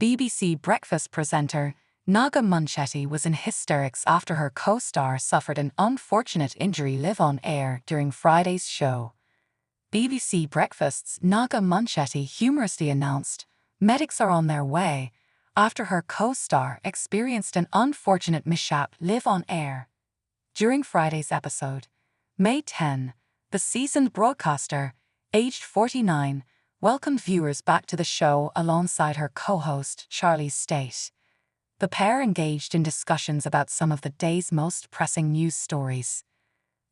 BBC breakfast presenter Naga Munchetty was in hysterics after her co-star suffered an unfortunate injury live on air during Friday's show. BBC Breakfast's Naga Munchetty humorously announced, "Medics are on their way," after her co-star experienced an unfortunate mishap live on air. During Friday's episode, May 10, the seasoned broadcaster, aged 49, welcomed viewers back to the show alongside her co-host Charlie State. The pair engaged in discussions about some of the day's most pressing news stories.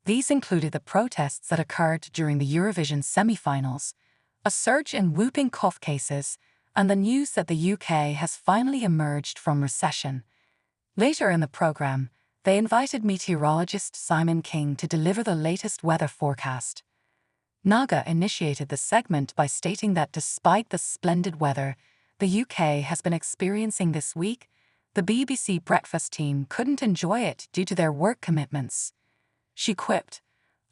These included the protests that occurred during the Eurovision semi-finals, a surge in whooping cough cases, and the news that the UK has finally emerged from recession. Later in the programme, they invited meteorologist Simon King to deliver the latest weather forecast. Naga initiated the segment by stating that despite the splendid weather the UK has been experiencing this week, the BBC breakfast team couldn't enjoy it due to their work commitments. She quipped,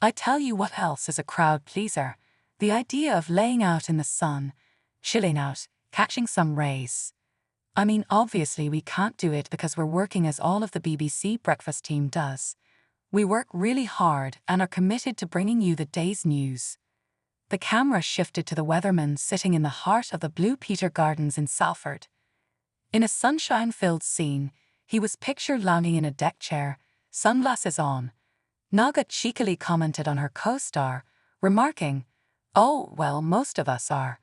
"I tell you what else is a crowd pleaser, the idea of laying out in the sun, chilling out, catching some rays. I mean, obviously we can't do it because we're working as all of the BBC breakfast team does. We work really hard and are committed to bringing you the day's news." The camera shifted to the weatherman sitting in the heart of the Blue Peter Gardens in Salford. In a sunshine-filled scene, he was pictured lounging in a deck chair, sunglasses on. Naga cheekily commented on her co-star, remarking, "Oh, well, most of us are."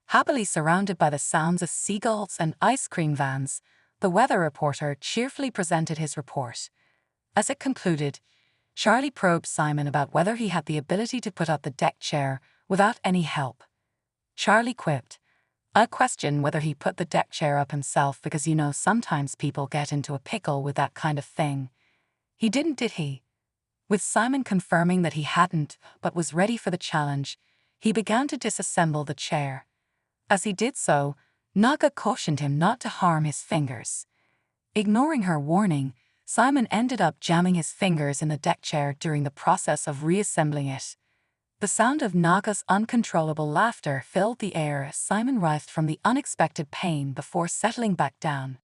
Happily surrounded by the sounds of seagulls and ice cream vans, the weather reporter cheerfully presented his report. As it concluded, Charlie probed Simon about whether he had the ability to put up the deck chair without any help. Charlie quipped, "I question whether he put the deck chair up himself because sometimes people get into a pickle with that kind of thing. He didn't, did he?" With Simon confirming that he hadn't but was ready for the challenge, he began to disassemble the chair. As he did so, Naga cautioned him not to harm his fingers. Ignoring her warning, Simon ended up jamming his fingers in the deck chair during the process of reassembling it. The sound of Naga's uncontrollable laughter filled the air as Simon writhed from the unexpected pain before settling back down.